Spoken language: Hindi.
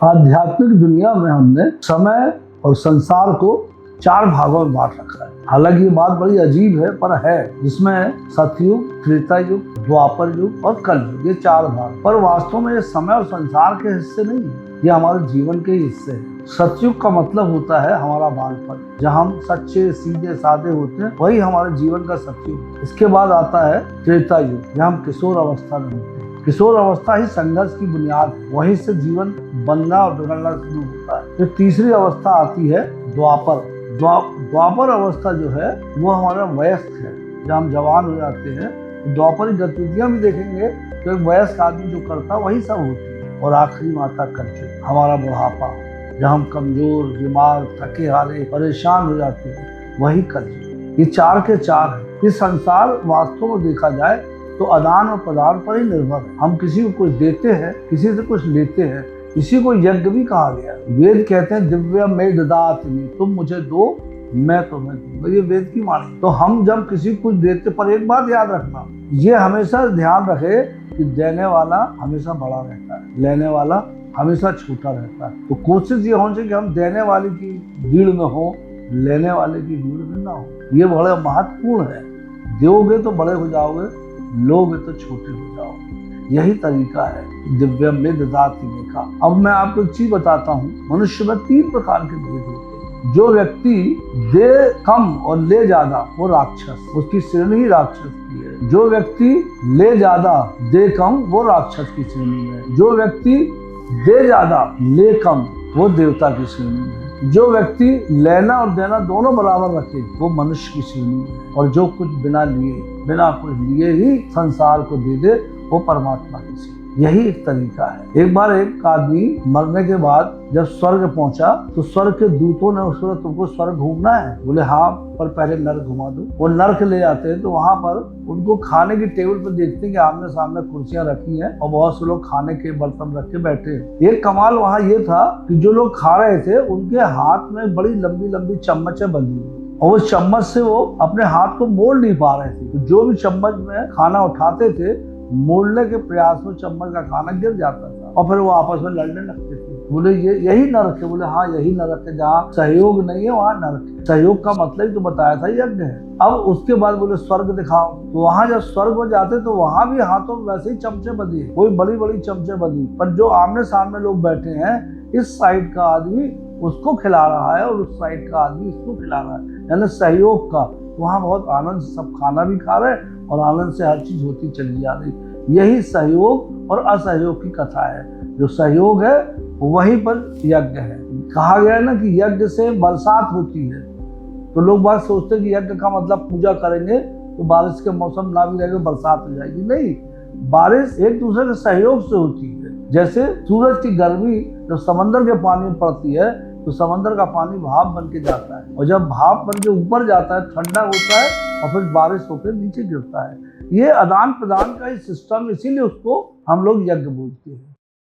आध्यात्मिक दुनिया में हमने समय और संसार को 4 भागों में बांट रखा है। हालांकि ये बात बड़ी अजीब है, पर है, जिसमें सतयुग, त्रेता युग, द्वापर युग और कलयुग, ये 4 भाग। पर वास्तव में ये समय और संसार के हिस्से नहीं है, ये हमारे जीवन के हिस्से हैं। सतयुग का मतलब होता है हमारा बालपन, जहाँ हम सच्चे, सीधे, सादे होते हैं, वही हमारे जीवन का सतयुग। इसके बाद आता है त्रेता युग, जहाँ हम किशोर अवस्था में होते हैं। किशोर अवस्था ही संघर्ष की बुनियाद है, वहीं से जीवन बनना और बिगड़ना शुरू होता है। फिर तीसरी अवस्था आती है द्वापर। द्वापर अवस्था जो है वो हमारा वयस्क है, जब हम जवान हो जाते हैं। द्वापर गतिविधियां भी देखेंगे तो एक वयस्क आदमी जो करता वही सब होती है। और आखिरी माता कलयुग, हमारा बुढ़ापा, जब हम कमजोर, बीमार, थके हारे, परेशान हो जाते हैं, वही कलयुग। ये 4 के 4 है। ये संसार वास्तव में देखा जाए तो आदान और प्रदान पर ही निर्भर है। हम किसी को कुछ देते हैं, किसी से कुछ लेते हैं। इसी को यज्ञ भी कहा गया। वेद कहते हैं दिव्य में ददाति, तुम मुझे दो मैं तुम्हें दूंगा, ये वेद की वाणी। तो हम जब किसी को कुछ देते, पर एक बात याद रखना, ये हमेशा ध्यान रखे कि देने वाला हमेशा बड़ा रहता है, लेने वाला हमेशा छोटा रहता है। तो कोशिश ये होनी चाहिए कि हम देने वाले की भीड़ में हो, लेने वाले की भीड़ में ना हो। ये बड़ा महत्वपूर्ण है। दोगे तो बड़े हो जाओगे, लोगे तो छोटे हो जाओगे। यही तरीका है दिव्यम में ददाति का। अब मैं आपको एक चीज बताता हूँ, मनुष्य में 3 प्रकार के भेद होते हैं। जो व्यक्ति दे कम और ले ज्यादा, वो राक्षस, उसकी श्रेणी ही राक्षस की है। जो व्यक्ति ले ज्यादा दे कम, वो राक्षस की श्रेणी में है। जो व्यक्ति दे ज्यादा ले कम, वो देवता की श्रेणी में है। जो व्यक्ति लेना और देना दोनों बराबर रखे, वो मनुष्य की श्रेणी में है। और जो कुछ बिना कुछ लिए ही संसार को दे दे, वो परमात्मा की श्रेणी। यही एक तरीका है। एक बार एक आदमी मरने के बाद जब स्वर्ग पहुंचा तो स्वर्ग के दूतों ने उसको, तुमको स्वर्ग घूमना है? बोले हाँ, पर पहले नर्क घुमा दो। वो नर्क ले जाते हैं तो वहां पर उनको खाने की टेबल पर देखते हैं कि आमने सामने कुर्सियां रखी हैं और बहुत से लोग खाने के बर्तन रख के बैठे हैं। एक कमाल वहां ये था कि जो लोग खा रहे थे उनके हाथ में बड़ी लंबी लंबी चम्मचें बंधी हुई, और वो चम्मच से वो अपने हाथ को मोड़ नहीं पा रहे थे। तो जो भी चम्मच में खाना उठाते थे, मोड़ने के प्रयास में चम्मच का खाना गिर जाता था और फिर वो आपस में लड़ने लगते थे। बोले ये यही नरक है? बोले हाँ, यही नरक है। जहाँ सहयोग नहीं है वहाँ नरक है। सहयोग का मतलब तो बताया था यज्ञ है। अब उसके बाद बोले स्वर्ग दिखाओ। तो वहां जब स्वर्ग में जाते तो वहां भी हाथों में वैसे ही चमचे बंधी, कोई बड़ी बड़ी चमचे बंधी, पर जो आमने सामने लोग बैठे हैं, इस साइड का आदमी उसको खिला रहा है और उस साइड का आदमी इसको खिला रहा है, यानी सहयोग का। वहाँ बहुत आनंद से सब खाना भी खा रहे और आनंद से हर चीज होती चली जा रही। यही सहयोग और असहयोग की कथा है। जो सहयोग है वहीं पर यज्ञ है। कहा गया है ना कि यज्ञ से बरसात होती है। तो लोग बात सोचते हैं कि यज्ञ का मतलब पूजा करेंगे तो बारिश के मौसम ना भी रहेगा, बरसात हो जाएगी। नहीं, बारिश एक दूसरे के सहयोग से होती है। जैसे सूरज की गर्मी जब समंदर के पानी में पड़ती है तो समंदर का पानी भाप बन के जाता है, और जब भाप बन के ऊपर जाता है ठंडा होता है और फिर बारिश होकर नीचे गिरता है। ये आदान प्रदान का ही सिस्टम, इसीलिए उसको हम लोग यज्ञ बोलते हैं।